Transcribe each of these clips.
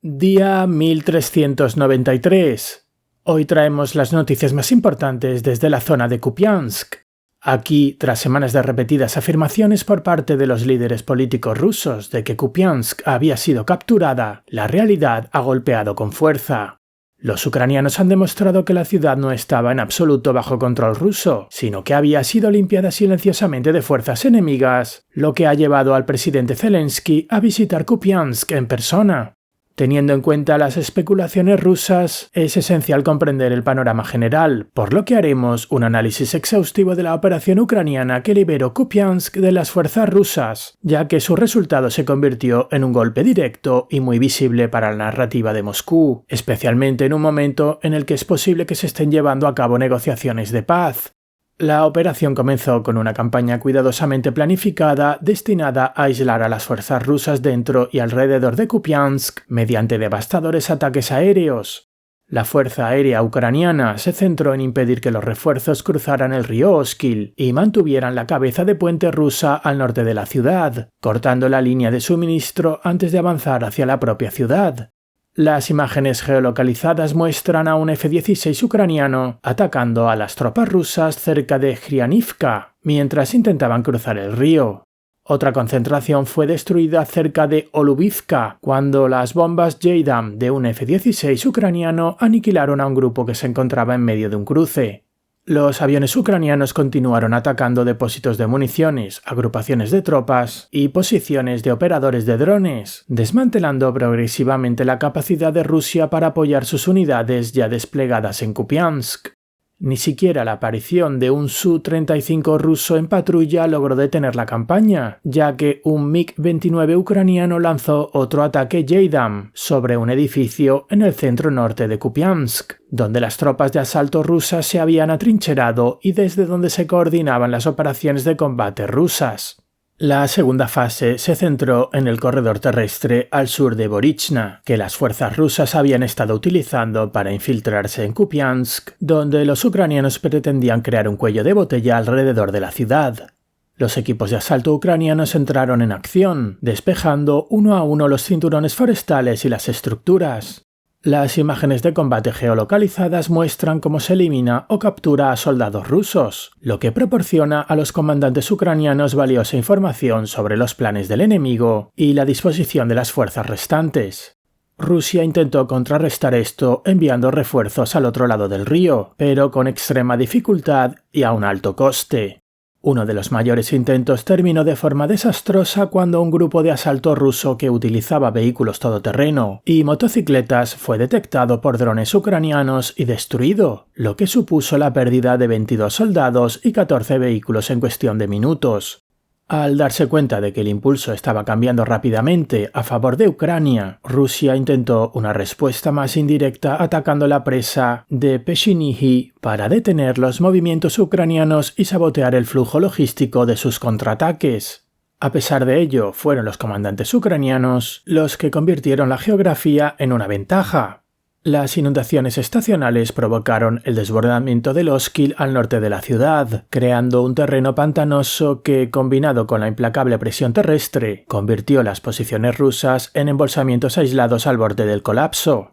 Día 1393. Hoy traemos las noticias más importantes desde la zona de Kupiansk. Aquí, tras semanas de repetidas afirmaciones por parte de los líderes políticos rusos de que Kupiansk había sido capturada, la realidad ha golpeado con fuerza. Los ucranianos han demostrado que la ciudad no estaba en absoluto bajo control ruso, sino que había sido limpiada silenciosamente de fuerzas enemigas, lo que ha llevado al presidente Zelensky a visitar Kupiansk en persona. Teniendo en cuenta las especulaciones rusas, es esencial comprender el panorama general, por lo que haremos un análisis exhaustivo de la operación ucraniana que liberó Kupiansk de las fuerzas rusas, ya que su resultado se convirtió en un golpe directo y muy visible para la narrativa de Moscú, especialmente en un momento en el que es posible que se estén llevando a cabo negociaciones de paz. La operación comenzó con una campaña cuidadosamente planificada destinada a aislar a las fuerzas rusas dentro y alrededor de Kupiansk mediante devastadores ataques aéreos. La Fuerza Aérea Ucraniana se centró en impedir que los refuerzos cruzaran el río Oskil y mantuvieran la cabeza de puente rusa al norte de la ciudad, cortando la línea de suministro antes de avanzar hacia la propia ciudad. Las imágenes geolocalizadas muestran a un F-16 ucraniano atacando a las tropas rusas cerca de Hrianivka, mientras intentaban cruzar el río. Otra concentración fue destruida cerca de Olubivka, cuando las bombas JDAM de un F-16 ucraniano aniquilaron a un grupo que se encontraba en medio de un cruce. Los aviones ucranianos continuaron atacando depósitos de municiones, agrupaciones de tropas y posiciones de operadores de drones, desmantelando progresivamente la capacidad de Rusia para apoyar sus unidades ya desplegadas en Kupiansk. Ni siquiera la aparición de un Su-35 ruso en patrulla logró detener la campaña, ya que un MiG-29 ucraniano lanzó otro ataque JDAM sobre un edificio en el centro norte de Kupiansk, donde las tropas de asalto rusas se habían atrincherado y desde donde se coordinaban las operaciones de combate rusas. La segunda fase se centró en el corredor terrestre al sur de Borichna, que las fuerzas rusas habían estado utilizando para infiltrarse en Kupiansk, donde los ucranianos pretendían crear un cuello de botella alrededor de la ciudad. Los equipos de asalto ucranianos entraron en acción, despejando uno a uno los cinturones forestales y las estructuras. Las imágenes de combate geolocalizadas muestran cómo se elimina o captura a soldados rusos, lo que proporciona a los comandantes ucranianos valiosa información sobre los planes del enemigo y la disposición de las fuerzas restantes. Rusia intentó contrarrestar esto enviando refuerzos al otro lado del río, pero con extrema dificultad y a un alto coste. Uno de los mayores intentos terminó de forma desastrosa cuando un grupo de asalto ruso que utilizaba vehículos todoterreno y motocicletas fue detectado por drones ucranianos y destruido, lo que supuso la pérdida de 22 soldados y 14 vehículos en cuestión de minutos. Al darse cuenta de que el impulso estaba cambiando rápidamente a favor de Ucrania, Rusia intentó una respuesta más indirecta atacando la presa de Peshinihi para detener los movimientos ucranianos y sabotear el flujo logístico de sus contraataques. A pesar de ello, fueron los comandantes ucranianos los que convirtieron la geografía en una ventaja. Las inundaciones estacionales provocaron el desbordamiento del Oskil al norte de la ciudad, creando un terreno pantanoso que, combinado con la implacable presión terrestre, convirtió las posiciones rusas en embolsamientos aislados al borde del colapso.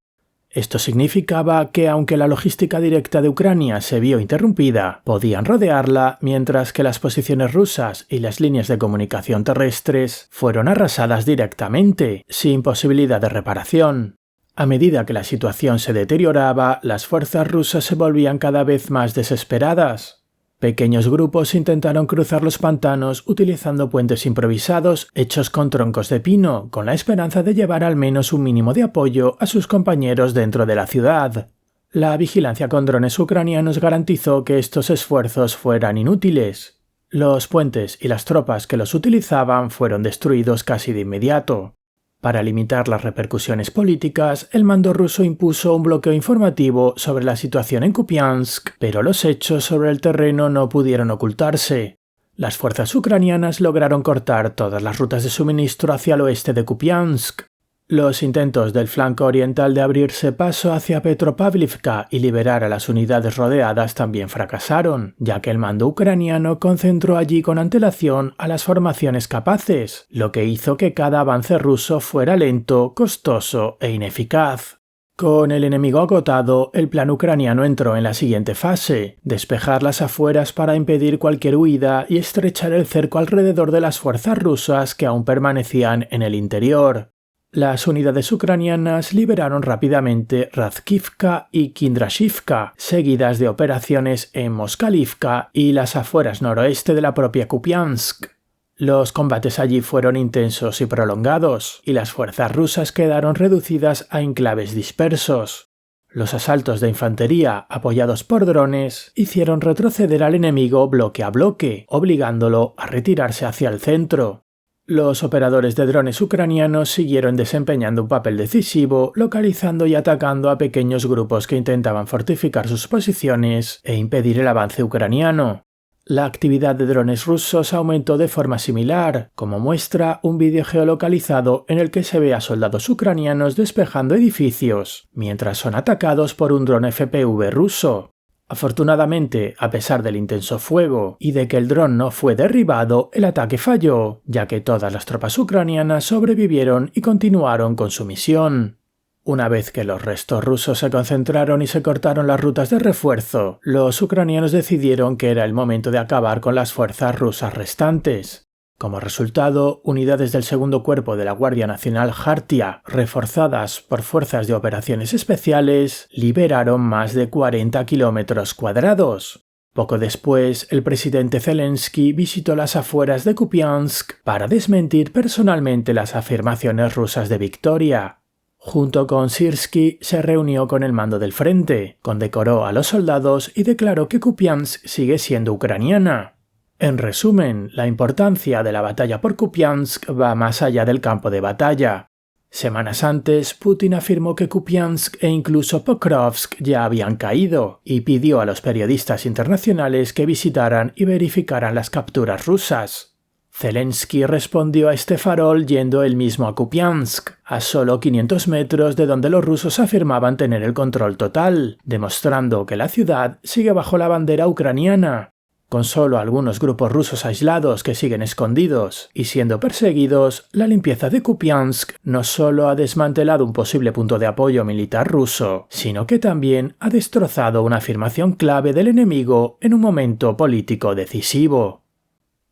Esto significaba que, aunque la logística directa de Ucrania se vio interrumpida, podían rodearla, mientras que las posiciones rusas y las líneas de comunicación terrestres fueron arrasadas directamente, sin posibilidad de reparación. A medida que la situación se deterioraba, las fuerzas rusas se volvían cada vez más desesperadas. Pequeños grupos intentaron cruzar los pantanos utilizando puentes improvisados hechos con troncos de pino, con la esperanza de llevar al menos un mínimo de apoyo a sus compañeros dentro de la ciudad. La vigilancia con drones ucranianos garantizó que estos esfuerzos fueran inútiles. Los puentes y las tropas que los utilizaban fueron destruidos casi de inmediato. Para limitar las repercusiones políticas, el mando ruso impuso un bloqueo informativo sobre la situación en Kupiansk, pero los hechos sobre el terreno no pudieron ocultarse. Las fuerzas ucranianas lograron cortar todas las rutas de suministro hacia el oeste de Kupiansk. Los intentos del flanco oriental de abrirse paso hacia Petropavlivka y liberar a las unidades rodeadas también fracasaron, ya que el mando ucraniano concentró allí con antelación a las formaciones capaces, lo que hizo que cada avance ruso fuera lento, costoso e ineficaz. Con el enemigo agotado, el plan ucraniano entró en la siguiente fase: despejar las afueras para impedir cualquier huida y estrechar el cerco alrededor de las fuerzas rusas que aún permanecían en el interior. Las unidades ucranianas liberaron rápidamente Radkivka y Kindrashivka, seguidas de operaciones en Moskalivka y las afueras noroeste de la propia Kupiansk. Los combates allí fueron intensos y prolongados, y las fuerzas rusas quedaron reducidas a enclaves dispersos. Los asaltos de infantería, apoyados por drones, hicieron retroceder al enemigo bloque a bloque, obligándolo a retirarse hacia el centro. Los operadores de drones ucranianos siguieron desempeñando un papel decisivo, localizando y atacando a pequeños grupos que intentaban fortificar sus posiciones e impedir el avance ucraniano. La actividad de drones rusos aumentó de forma similar, como muestra un vídeo geolocalizado en el que se ve a soldados ucranianos despejando edificios, mientras son atacados por un dron FPV ruso. Afortunadamente, a pesar del intenso fuego y de que el dron no fue derribado, el ataque falló, ya que todas las tropas ucranianas sobrevivieron y continuaron con su misión. Una vez que los restos rusos se concentraron y se cortaron las rutas de refuerzo, los ucranianos decidieron que era el momento de acabar con las fuerzas rusas restantes. Como resultado, unidades del segundo cuerpo de la Guardia Nacional Khartia, reforzadas por fuerzas de operaciones especiales, liberaron más de 40 kilómetros cuadrados. Poco después, el presidente Zelensky visitó las afueras de Kupiansk para desmentir personalmente las afirmaciones rusas de victoria. Junto con Syrskyi, se reunió con el mando del frente, condecoró a los soldados y declaró que Kupiansk sigue siendo ucraniana. En resumen, la importancia de la batalla por Kupiansk va más allá del campo de batalla. Semanas antes, Putin afirmó que Kupiansk e incluso Pokrovsk ya habían caído, y pidió a los periodistas internacionales que visitaran y verificaran las capturas rusas. Zelensky respondió a este farol yendo él mismo a Kupiansk, a solo 500 metros de donde los rusos afirmaban tener el control total, demostrando que la ciudad sigue bajo la bandera ucraniana. Con solo algunos grupos rusos aislados que siguen escondidos y siendo perseguidos, la limpieza de Kupiansk no solo ha desmantelado un posible punto de apoyo militar ruso, sino que también ha destrozado una afirmación clave del enemigo en un momento político decisivo.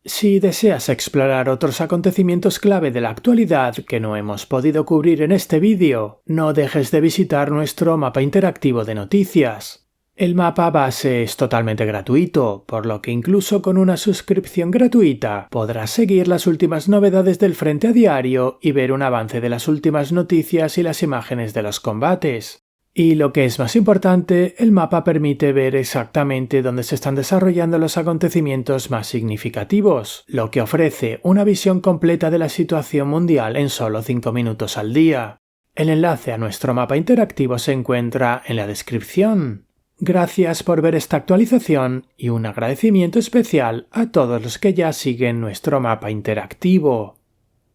Si deseas explorar otros acontecimientos clave de la actualidad que no hemos podido cubrir en este vídeo, no dejes de visitar nuestro mapa interactivo de noticias. El mapa base es totalmente gratuito, por lo que incluso con una suscripción gratuita podrás seguir las últimas novedades del frente a diario y ver un avance de las últimas noticias y las imágenes de los combates. Y lo que es más importante, el mapa permite ver exactamente dónde se están desarrollando los acontecimientos más significativos, lo que ofrece una visión completa de la situación mundial en solo 5 minutos al día. El enlace a nuestro mapa interactivo se encuentra en la descripción. Gracias por ver esta actualización y un agradecimiento especial a todos los que ya siguen nuestro mapa interactivo.